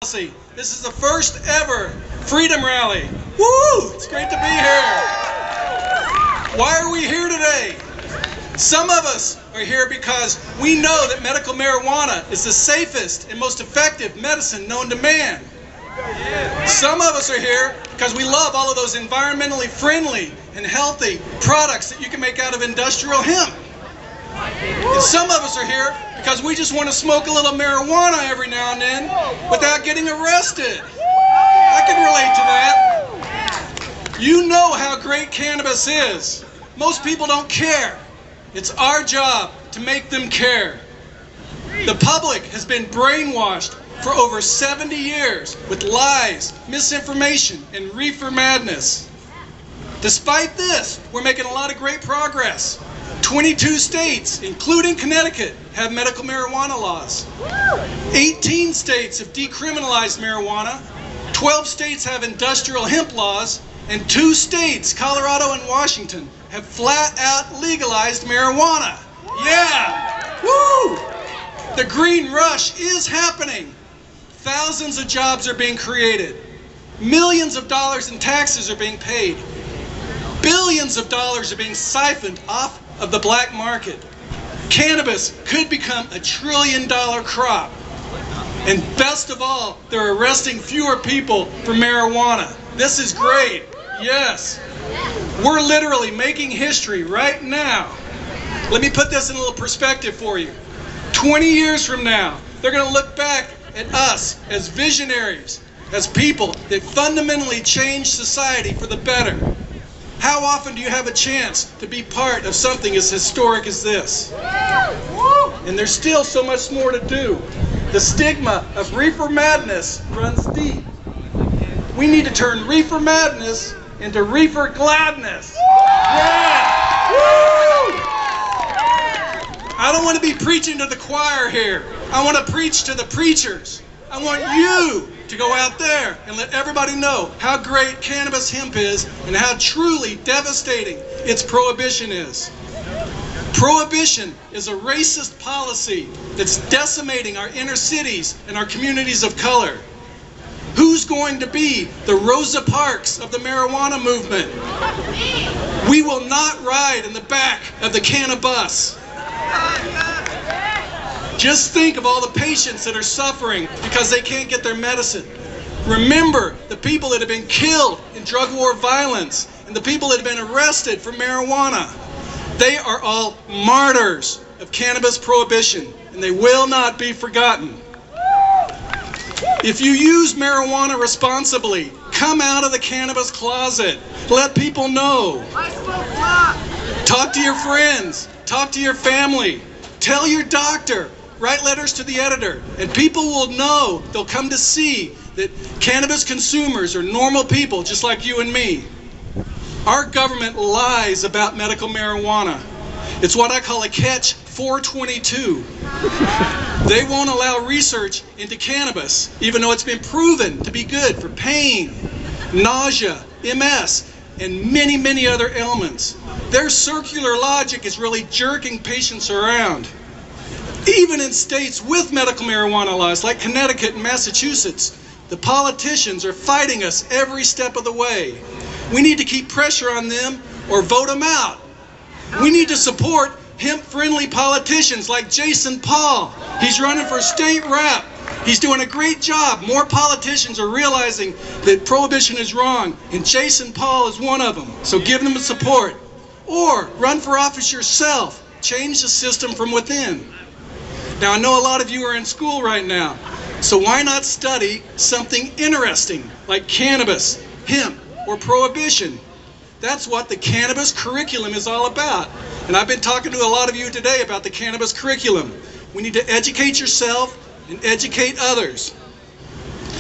This is the first ever Freedom Rally. Woo! It's great to be here. Why are we here today? Some of us are here because we know that medical marijuana is the safest and most effective medicine known to man. Some of us are here because we love all of those environmentally friendly and healthy products that you can make out of industrial hemp. And some of us are here because we just want to smoke a little marijuana every now and then without getting arrested. I can relate to that. You know how great cannabis is. Most people don't care. It's our job to make them care. The public has been brainwashed for over 70 years with lies, misinformation, and reefer madness. Despite this, we're making a lot of great progress. 22 states, including Connecticut, have medical marijuana laws. 18 states have decriminalized marijuana. 12 states have industrial hemp laws. And 2 states, Colorado and Washington, have flat out legalized marijuana. Yeah! Woo! The green rush is happening. Thousands of jobs are being created. Millions of dollars in taxes are being paid. Billions of dollars are being siphoned off of the black market. Cannabis could become a $1 trillion crop. And best of all, they're arresting fewer people for marijuana. This is great. Yes. We're literally making history right now. Let me put this in a little perspective for you. 20 years from now, they're going to look back at us as visionaries, as people that fundamentally changed society for the better. How often do you have a chance to be part of something as historic as this? And there's still so much more to do. The stigma of reefer madness runs deep. We need to turn reefer madness into reefer gladness. Yeah! Woo! I don't want to be preaching to the choir here. I want to preach to the preachers. I want you to go out there and let everybody know how great cannabis hemp is and how truly devastating its prohibition is. Prohibition is a racist policy that's decimating our inner cities and our communities of color. Who's going to be the Rosa Parks of the marijuana movement? We will not ride in the back of the cannabis. Just think of all the patients that are suffering because they can't get their medicine. Remember the people that have been killed in drug war violence and the people that have been arrested for marijuana. They are all martyrs of cannabis prohibition, and they will not be forgotten. If you use marijuana responsibly, come out of the cannabis closet. Let people know. Talk to your friends. Talk to your family. Tell your doctor. Write letters to the editor. And people will know, they'll come to see that cannabis consumers are normal people just like you and me. Our government lies about medical marijuana. It's what I call a catch 422. They won't allow research into cannabis, even though it's been proven to be good for pain, nausea, MS, and many, many other ailments. Their circular logic is really jerking patients around. Even in states with medical marijuana laws like Connecticut and Massachusetts, the politicians are fighting us every step of the way. We need to keep pressure on them or vote them out. We need to support hemp-friendly politicians like Jason Paul. He's running for state rep. He's doing a great job. More politicians are realizing that prohibition is wrong, and Jason Paul is one of them. So give them support. Or run for office yourself. Change the system from within. Now, I know a lot of you are in school right now, so why not study something interesting like cannabis, hemp, or prohibition? That's what the cannabis curriculum is all about. And I've been talking to a lot of you today about the cannabis curriculum. We need to educate yourself and educate others.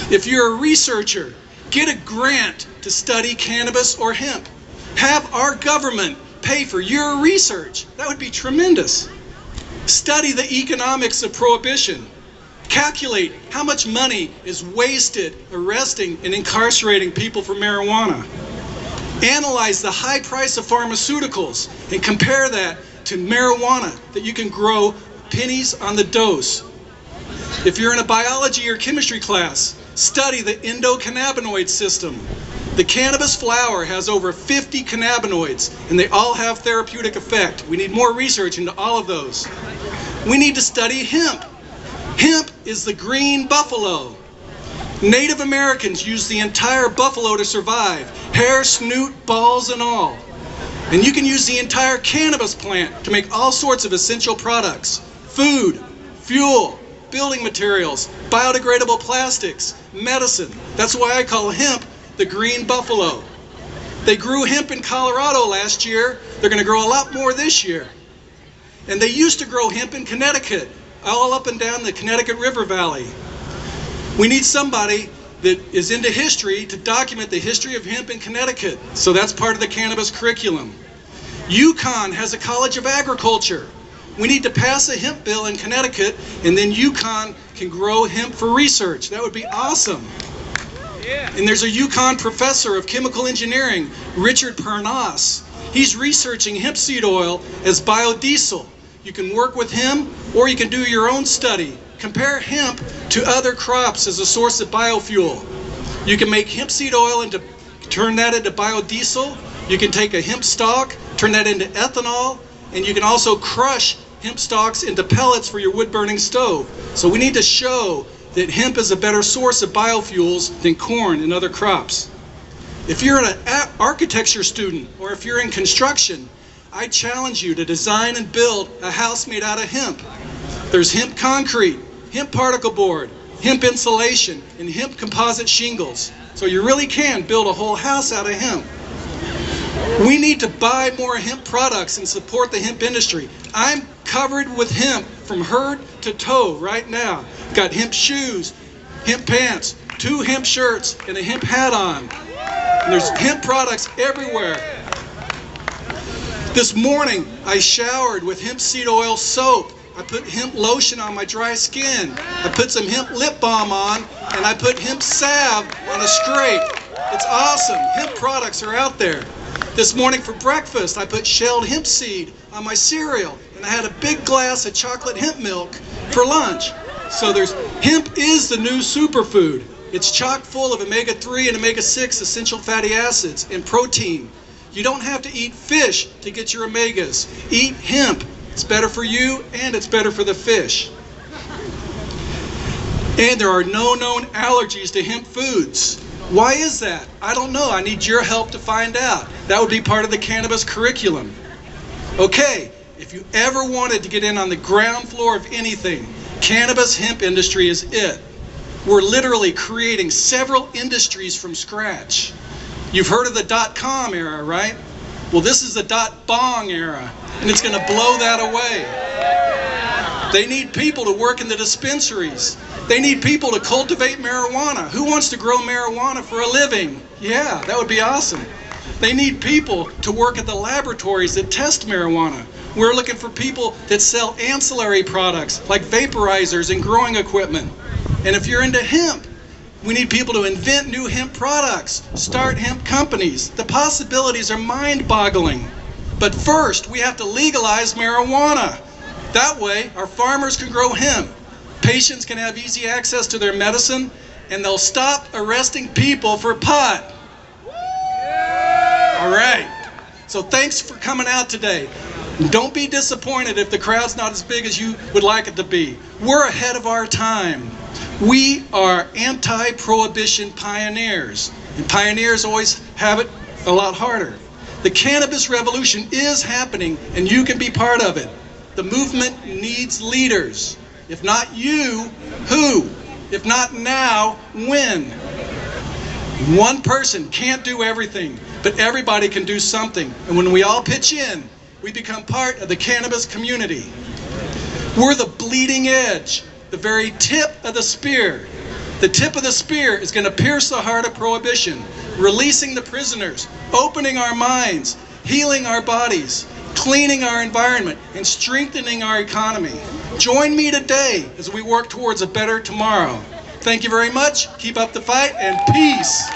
If you're a researcher, get a grant to study cannabis or hemp. Have our government pay for your research. That would be tremendous. Study the economics of prohibition. Calculate how much money is wasted arresting and incarcerating people for marijuana. Analyze the high price of pharmaceuticals and compare that to marijuana that you can grow pennies on the dose. If you're in a biology or chemistry class, study the endocannabinoid system. The cannabis flower has over 50 cannabinoids, and they all have therapeutic effect. We need more research into all of those. We need to study hemp. Hemp is the green buffalo. Native Americans used the entire buffalo to survive, hair, snoot, balls, and all. And you can use the entire cannabis plant to make all sorts of essential products: food, fuel, building materials, biodegradable plastics, medicine. That's why I call hemp the green buffalo. They grew hemp in Colorado last year. They're going to grow a lot more this year. And they used to grow hemp in Connecticut, all up and down the Connecticut River Valley. We need somebody that is into history to document the history of hemp in Connecticut. So that's part of the cannabis curriculum. UCONN has a College of Agriculture. We need to pass a hemp bill in Connecticut, and then UCONN can grow hemp for research. That would be awesome. Yeah. And there's a UCONN professor of chemical engineering, Richard Parnas. He's researching hemp seed oil as biodiesel. You can work with him, or you can do your own study. Compare hemp to other crops as a source of biofuel. You can make hemp seed oil turn that into biodiesel. You can take a hemp stalk, turn that into ethanol, and you can also crush hemp stalks into pellets for your wood-burning stove. So we need to show that hemp is a better source of biofuels than corn and other crops. If you're an architecture student, or if you're in construction, I challenge you to design and build a house made out of hemp. There's hemp concrete, hemp particle board, hemp insulation, and hemp composite shingles. So you really can build a whole house out of hemp. We need to buy more hemp products and support the hemp industry. I'm covered with hemp from head to toe right now. Got hemp shoes, hemp pants, 2 hemp shirts, and a hemp hat on. And there's hemp products everywhere. This morning, I showered with hemp seed oil soap. I put hemp lotion on my dry skin. I put some hemp lip balm on, and I put hemp salve on a scrape. It's awesome. Hemp products are out there. This morning for breakfast, I put shelled hemp seed on my cereal, and I had a big glass of chocolate hemp milk for lunch. So hemp is the new superfood. It's chock full of omega-3 and omega-6 essential fatty acids and protein. You don't have to eat fish to get your omegas. Eat hemp. It's better for you, and it's better for the fish. And there are no known allergies to hemp foods. Why is that? I don't know. I need your help to find out. That would be part of the cannabis curriculum. Okay, if you ever wanted to get in on the ground floor of anything, cannabis hemp industry is it. We're literally creating several industries from scratch. You've heard of the .com era, right? Well, this is the .bong era, and it's going to blow that away. They need people to work in the dispensaries. They need people to cultivate marijuana. Who wants to grow marijuana for a living? Yeah, that would be awesome. They need people to work at the laboratories that test marijuana. We're looking for people that sell ancillary products like vaporizers and growing equipment. And if you're into hemp, we need people to invent new hemp products, start hemp companies. The possibilities are mind-boggling. But first, we have to legalize marijuana. That way, our farmers can grow hemp. Patients can have easy access to their medicine, and they'll stop arresting people for pot. All right. So thanks for coming out today. Don't be disappointed if the crowd's not as big as you would like it to be. We're ahead of our time. We are anti-prohibition pioneers, and pioneers always have it a lot harder. The cannabis revolution is happening, and you can be part of it. The movement needs leaders. If not you, who? If not now, when? One person can't do everything, but everybody can do something. And when we all pitch in, we become part of the cannabis community. We're the bleeding edge, the very tip of the spear. The tip of the spear is going to pierce the heart of prohibition, releasing the prisoners, opening our minds, healing our bodies, cleaning our environment, and strengthening our economy. Join me today as we work towards a better tomorrow. Thank you very much. Keep up the fight, and peace.